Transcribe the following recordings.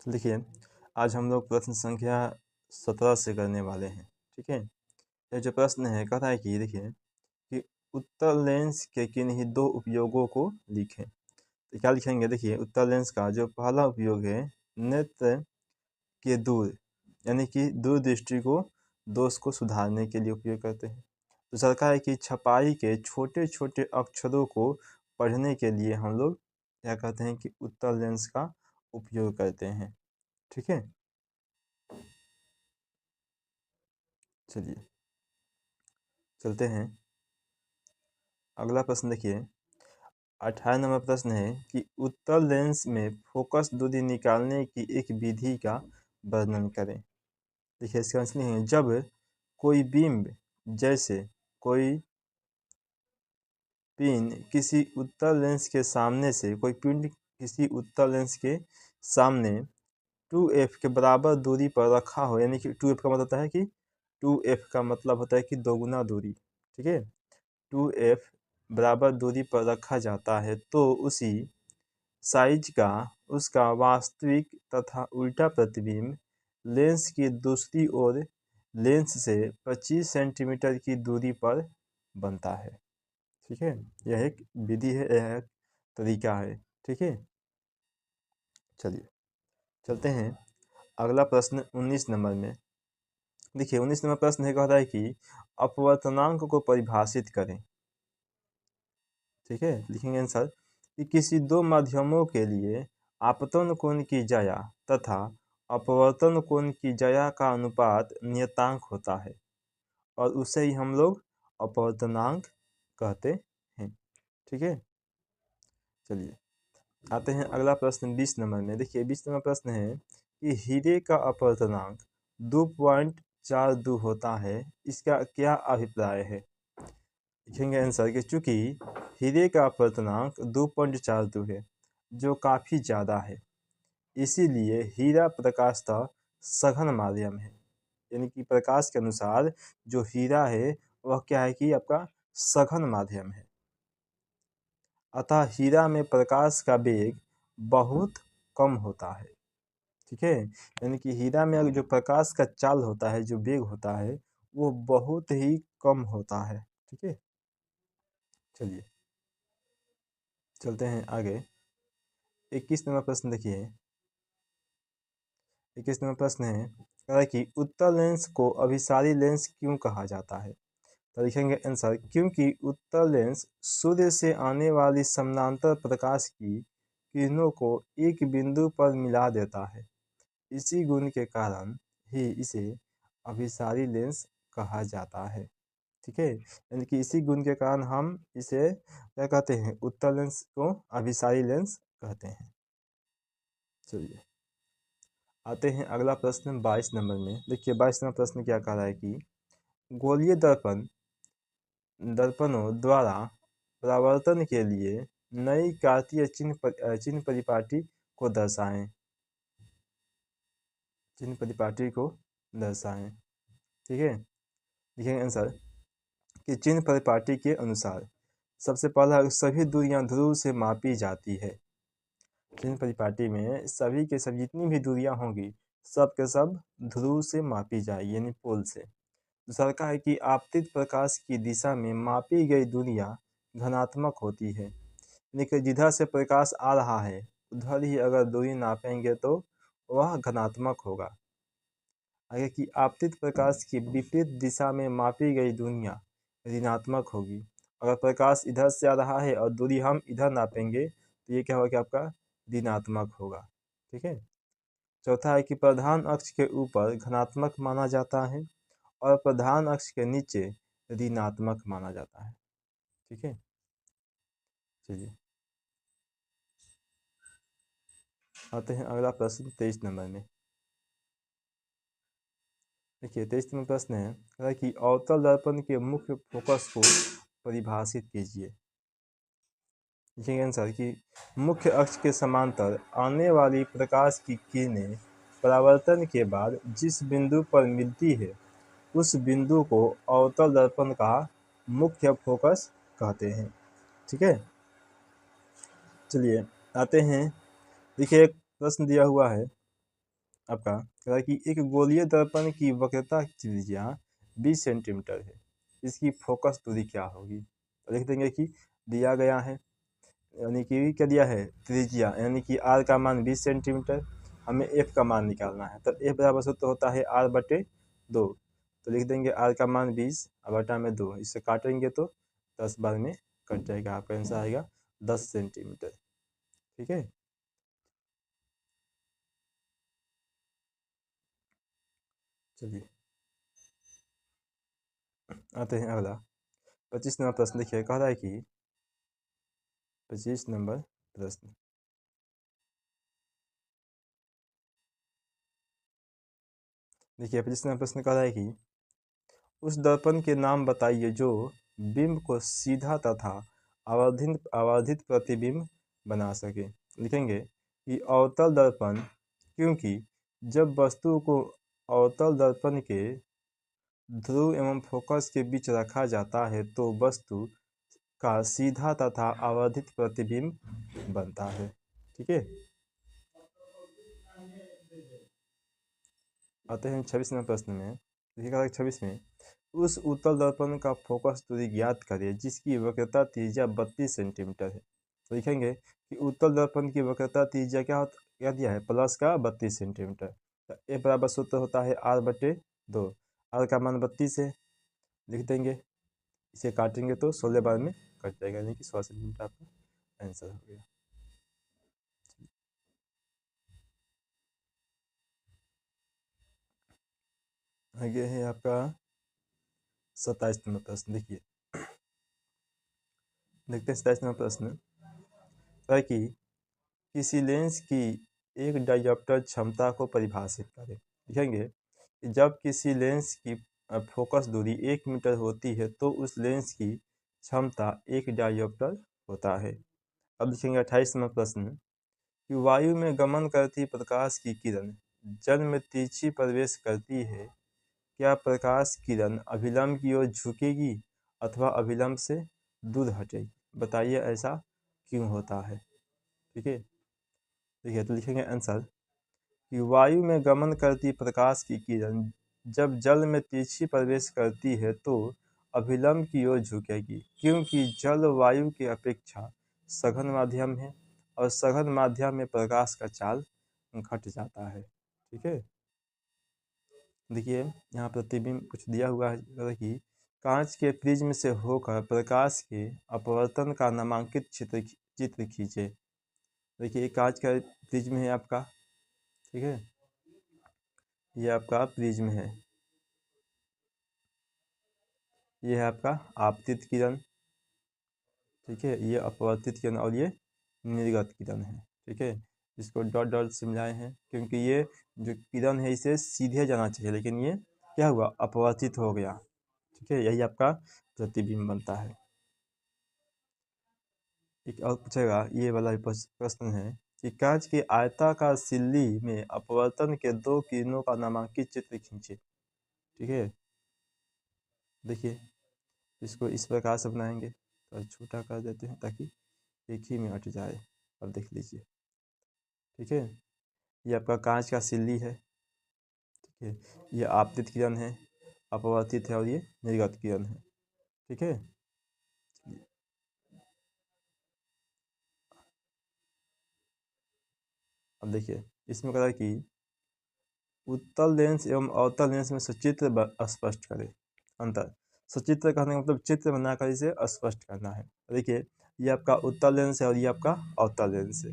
तो देखिए, आज हम लोग प्रश्न संख्या 17 से करने वाले हैं, ठीक है? ये जो प्रश्न है कह रहा है कि देखिए कि उत्तल लेंस के किन्हीं 2 उपयोगों को लिखें। तो क्या लिखेंगे देखिए उत्तल लेंस का जो पहला उपयोग है नेत्र के दूर यानी कि दूरदृष्टि को दोष को सुधारने के लिए उपयोग करते हैं। दूसरा का है कि छपाई के छोटे-छोटे अक्षरों को पढ़ने के लिए हम लोग क्या कहते हैं कि उत्तल लेंस का उपयोग करते हैं, ठीक है? चलिए, चलते हैं। अगला प्रश्न देखिए 18 नंबर प्रश्न है कि उत्तल लेंस में फोकस दूरी निकालने की एक विधि का वर्णन करें। देखिए इसका आंसर है जब कोई बिंब जैसे कोई पिन किसी उत्तल लेंस के सामने से कोई पिंड किसी उत्तल लेंस के सामने 2f के बराबर दूरी पर रखा हो यानी कि 2f का मतलब होता है कि 2f का मतलब होता है कि दोगुना दूरी, ठीक है? 2f बराबर दूरी पर रखा जाता है तो उसी साइज का उसका वास्तविक तथा उल्टा प्रतिबिंब लेंस की दूसरी ओर लेंस से 25 सेंटीमीटर की दूरी पर बनता है, ठीक है? यह एक विधि है, यह एक तरीका है, ठीक है? चलिए चलते हैं अगला प्रश्न 19 नंबर में। देखिए 19 नंबर प्रश्न है कह रहा है कि अपवर्तनांक को परिभाषित करें, ठीक है? लिखेंगे आंसर कि किसी 2 माध्यमों के लिए आपतन कोण की ज्या तथा अपवर्तन कोण की ज्या का अनुपात नियतांक होता है और उसे ही हम लोग अपवर्तनांक कहते हैं, ठीक है? चलिए आते हैं अगला प्रश्न 20 नंबर में। देखिए 20 नंबर प्रश्न है कि हीरे का अपवर्तनांक 2.42 होता है, इसका क्या अभिप्राय है? लिखेंगे आंसर कि चूंकि हीरे का अपवर्तनांक 2.42 है जो काफ़ी ज़्यादा है, इसीलिए हीरा प्रकाशतः सघन माध्यम है। यानी कि प्रकाश के अनुसार जो हीरा है वह क्या है कि आपका सघन माध्यम है, अतः हीरा में प्रकाश का वेग बहुत कम होता है, ठीक है? यानी कि हीरा में जो प्रकाश का चाल होता है, जो वेग होता है वो बहुत ही कम होता है, ठीक है? चलिए चलते हैं आगे। 21 नंबर प्रश्न देखिए 21 नंबर प्रश्न है कह रहा है कि उत्तल लेंस को अभिसारी लेंस क्यों कहा जाता है? तो लिखेंगे आंसर क्योंकि उत्तल लेंस सूर्य से आने वाली समानांतर प्रकाश की किरणों को एक बिंदु पर मिला देता है, इसी गुण के कारण ही इसे अभिसारी लेंस कहा जाता है, ठीक है? यानी कि इसी गुण के कारण हम इसे क्या कहते हैं उत्तल लेंस को अभिसारी लेंस कहते हैं। चलिए आते हैं अगला प्रश्न 22 नंबर में। देखिए 22 नंबर प्रश्न क्या कह रहा है कि गोलीय दर्पणों द्वारा परावर्तन के लिए नई कार्तीय चिन्ह परिपाटी को दर्शाएं, चिन्ह परिपाटी को दर्शाएं, ठीक है? लिखेंगे आंसर कि चिन्ह परिपाटी के अनुसार सबसे पहला सभी दूरियां ध्रुव से मापी जाती है। चिन्ह परिपाटी में सभी के सभी जितनी भी दूरियां होंगी सब के सब ध्रुव से मापी जाएगी यानी पोल से। दूसरा का है कि आपतित प्रकाश की दिशा में मापी गई दूरियां धनात्मक होती है, यानी कि जिधर से प्रकाश आ रहा है उधर ही अगर दूरी नापेंगे तो वह धनात्मक होगा। आगे कि आपतित प्रकाश की विपरीत दिशा में मापी गई दूरियां ऋणात्मक होगी। अगर प्रकाश इधर से आ रहा है और दूरी हम इधर नापेंगे तो ये क्या होगा कि आपका ऋणात्मक होगा, ठीक है? चौथा है कि प्रधान अक्ष के ऊपर धनात्मक माना जाता है और प्रधान अक्ष के नीचे ऋणात्मक माना जाता है, ठीक है? चलिए आते हैं अगला प्रश्न 23 नंबर में। देखिए 23 नंबर प्रश्न है कि अवतल दर्पण के मुख्य फोकस को परिभाषित कीजिए। लिखेंगे आंसर कि मुख्य अक्ष के समांतर आने वाली प्रकाश की किरणें परावर्तन के बाद जिस बिंदु पर मिलती है उस बिंदु को अवतल दर्पण का मुख्य फोकस कहते हैं, ठीक है? चलिए आते हैं। देखिए एक प्रश्न दिया हुआ है आपका कह रहा है कि एक गोलीय दर्पण की वक्रता त्रिज्या 20 सेंटीमीटर है, इसकी फोकस दूरी क्या होगी। तो लिख देंगे कि दिया गया है, यानी कि क्या दिया है, त्रिज्या, यानी कि आर का मान 20 सेंटीमीटर, हमें एफ का मान निकालना है। तो एफ बराबर सूत्र होता है आर बटे 2। तो लिख देंगे आर का मान 20 और बटा में 2, इससे काटेंगे तो 10 बार में कट जाएगा, आपका आंसर आएगा 10 सेंटीमीटर। ठीक है, चलिए आते हैं अगला 25 नंबर प्रश्न। देखिए कह रहा है कि 25 नंबर प्रश्न, देखिए 25 नंबर प्रश्न कह रहा है कि उस दर्पण के नाम बताइए जो बिंब को सीधा तथा आवर्धित आवर्धित प्रतिबिंब बना सके। लिखेंगे कि अवतल दर्पण, क्योंकि जब वस्तु को अवतल दर्पण के ध्रुव एवं फोकस के बीच रखा जाता है तो वस्तु का सीधा तथा आवर्धित प्रतिबिंब बनता है। ठीक है, आते हैं 26 नंबर प्रश्न में। देखिएगा 26 में, उस उत्तल दर्पण का फोकस दूरी ज्ञात करें जिसकी वक्रता त्रिज्या 32 सेंटीमीटर है। तो लिखेंगे कि उत्तल दर्पण की वक्रता त्रिज्या क्या दिया है, प्लस का 32 सेंटीमीटर। तो ए बराबर सूत्र होता है आर बटे 2, आर का मान 32 है, लिख देंगे, इसे काटेंगे तो 16 बार में कट जाएगा, यानी कि 100 सेंटीमीटर आपका आंसर हो गया। आगे है आपका 27 नंबर प्रश्न। देखिए देखते हैं 27 नंबर प्रश्न है कि किसी लेंस की एक डायोप्टर क्षमता को परिभाषित करें। लिखेंगे कि जब किसी लेंस की फोकस दूरी 1 मीटर होती है तो उस लेंस की क्षमता 1 डायोप्टर होता है। अब लिखेंगे 28 नंबर प्रश्न कि वायु में गमन करती प्रकाश की किरण जल में तिरछी प्रवेश करती है, क्या प्रकाश किरण अभिलंब की ओर झुकेगी अथवा अभिलंब से दूर हटेगी, बताइए ऐसा क्यों होता है। ठीक है, देखिए तो लिखेंगे आंसर कि वायु में गमन करती प्रकाश की किरण जब जल में तिरछी प्रवेश करती है तो अभिलंब की ओर झुकेगी, क्योंकि जल वायु की अपेक्षा सघन माध्यम है और सघन माध्यम में प्रकाश का चाल घट जाता है। ठीक है, देखिए यहाँ प्रतिबिंब कुछ दिया हुआ है, जैसे कि कांच के प्रिज्म से होकर प्रकाश के अपवर्तन का नामांकित चित्र खींचे। देखिए कांच का प्रिज्म है आपका, ठीक है, ये आपका प्रिज्म है, ये है आपका आपतित किरण, ठीक है, ये अपवर्तित किरण और ये निर्गत किरण है। ठीक है, इसको डॉट डॉट से मिलाए हैं क्योंकि ये जो किरण है इसे सीधे जाना चाहिए, लेकिन ये क्या हुआ, अपवर्तित हो गया। ठीक है, यही आपका प्रतिबिंब बनता है। एक और पूछेगा, ये वाला भी प्रश्न है कि कांच के आयताकार सिल्ली में अपवर्तन के 2 किरणों का नामांकित चित्र खींचे। ठीक है, देखिए इसको इस प्रकार से बनाएंगे, तो छोटा कर देते हैं ताकि एक ही में हट जाए। अब देख लीजिए, ठीक है, ये आपका कांच का सिल्ली है, ठीक है, ये आपतित किरण है, अपवर्तित है और ये निर्गत किरण है। ठीक है, अब देखिए इसमें कह रहा है कि उत्तल लेंस एवं अवतल लेंस में सचित्र स्पष्ट करें अंतर। सचित्र कहने का मतलब चित्र बनाकर इसे स्पष्ट करना है। देखिए ये आपका उत्तल लेंस है और ये आपका अवतल लेंस है।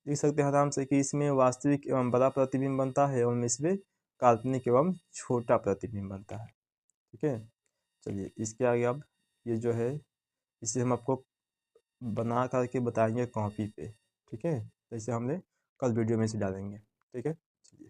लिख सकते हैं आराम से कि इसमें वास्तविक एवं बड़ा प्रतिबिंब बनता है एवं इसमें काल्पनिक एवं छोटा प्रतिबिंब बनता है। ठीक है, चलिए इसके आगे अब ये जो है इसे हम आपको बना करके बताएंगे कॉपी पे। ठीक है, जैसे हमने कल वीडियो में से डालेंगे। ठीक है, चलिए।